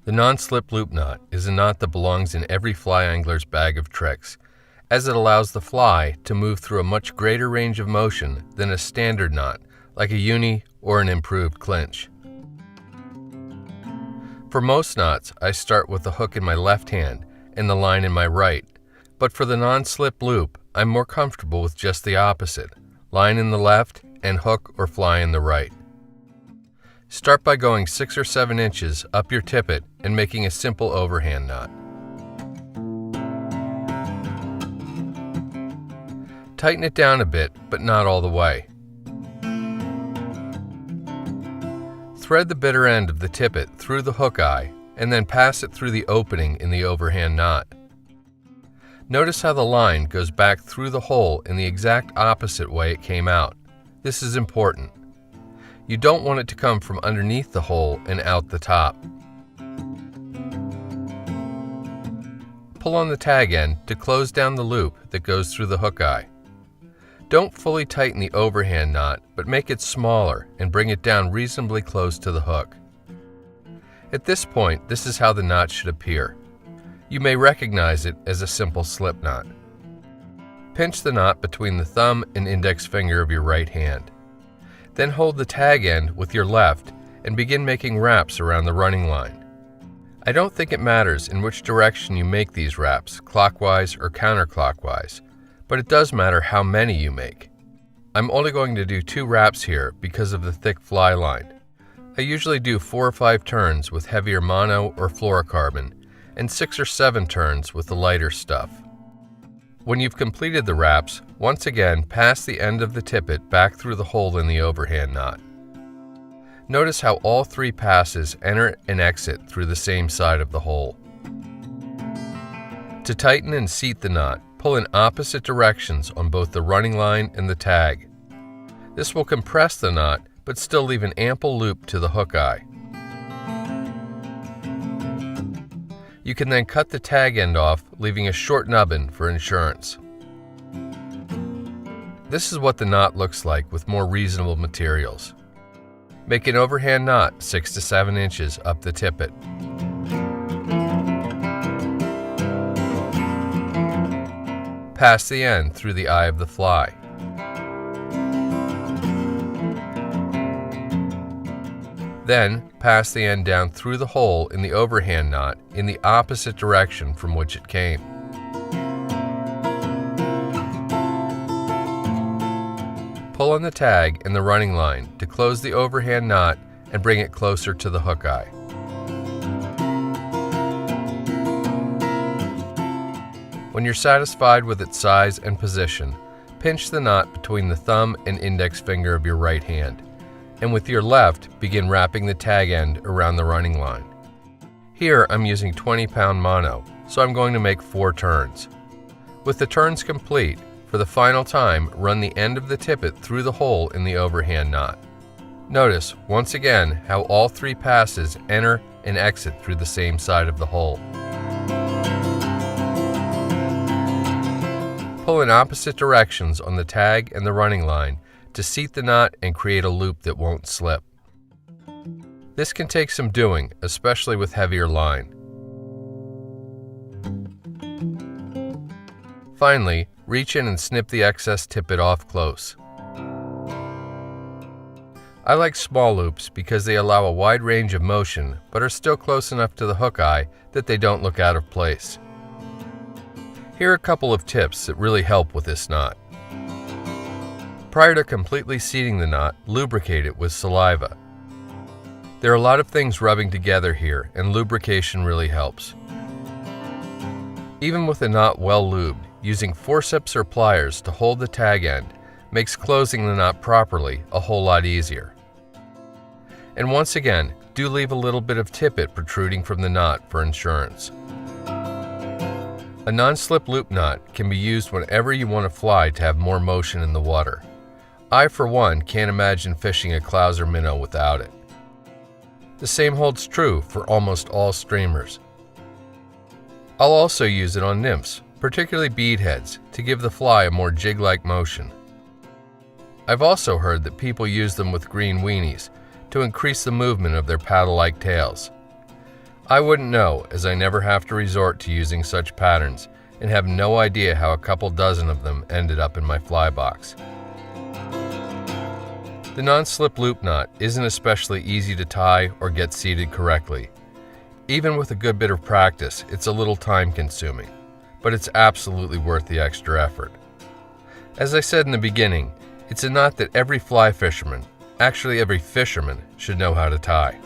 The non-slip loop knot is a knot that belongs in every fly angler's bag of tricks, as it allows the fly to move through a much greater range of motion than a standard knot, like a uni or an improved clinch. For most knots, I start with the hook in my left hand and the line in my right, but for the non-slip loop, I'm more comfortable with just the opposite, line in the left and hook or fly in the right. Start by going 6 or 7 inches up your tippet and making a simple overhand knot. Tighten it down a bit, but not all the way. Thread the bitter end of the tippet through the hook eye and then pass it through the opening in the overhand knot. Notice how the line goes back through the hole in the exact opposite way it came out. This is important. You don't want it to come from underneath the hole and out the top. Pull on the tag end to close down the loop that goes through the hook eye. Don't fully tighten the overhand knot, but make it smaller and bring it down reasonably close to the hook. At this point, this is how the knot should appear. You may recognize it as a simple slip knot. Pinch the knot between the thumb and index finger of your right hand. Then hold the tag end with your left and begin making wraps around the running line. I don't think it matters in which direction you make these wraps, clockwise or counterclockwise, but it does matter how many you make. I'm only going to do 2 wraps here because of the thick fly line. I usually do 4 or 5 turns with heavier mono or fluorocarbon and 6 or 7 turns with the lighter stuff. When you've completed the wraps, once again pass the end of the tippet back through the hole in the overhand knot. Notice how all 3 passes enter and exit through the same side of the hole. To tighten and seat the knot, pull in opposite directions on both the running line and the tag. This will compress the knot, but still leave an ample loop to the hook eye. You can then cut the tag end off, leaving a short nubbin for insurance. This is what the knot looks like with more reasonable materials. Make an overhand knot 6 to 7 inches up the tippet. Pass the end through the eye of the fly. Then, pass the end down through the hole in the overhand knot in the opposite direction from which it came. Pull on the tag and the running line to close the overhand knot and bring it closer to the hook eye. When you're satisfied with its size and position, pinch the knot between the thumb and index finger of your right hand, and with your left, begin wrapping the tag end around the running line. Here I'm using 20-pound mono, so I'm going to make 4 turns. With the turns complete, for the final time, run the end of the tippet through the hole in the overhand knot. Notice, once again, how all 3 passes enter and exit through the same side of the hole. Pull in opposite directions on the tag and the running line to seat the knot and create a loop that won't slip. This can take some doing, especially with heavier line. Finally, reach in and snip the excess tippet off close. I like small loops because they allow a wide range of motion but are still close enough to the hook eye that they don't look out of place. Here are a couple of tips that really help with this knot. Prior to completely seating the knot, lubricate it with saliva. There are a lot of things rubbing together here, and lubrication really helps. Even with a knot well lubed, using forceps or pliers to hold the tag end makes closing the knot properly a whole lot easier. And once again, do leave a little bit of tippet protruding from the knot for insurance. A non-slip loop knot can be used whenever you want a fly to have more motion in the water. I, for one, can't imagine fishing a clouser minnow without it. The same holds true for almost all streamers. I'll also use it on nymphs, particularly beadheads, to give the fly a more jig-like motion. I've also heard that people use them with green weenies to increase the movement of their paddle-like tails. I wouldn't know, as I never have to resort to using such patterns and have no idea how a couple dozen of them ended up in my fly box. The non-slip loop knot isn't especially easy to tie or get seated correctly. Even with a good bit of practice, it's a little time-consuming, but it's absolutely worth the extra effort. As I said in the beginning, it's a knot that every fly fisherman, actually every fisherman, should know how to tie.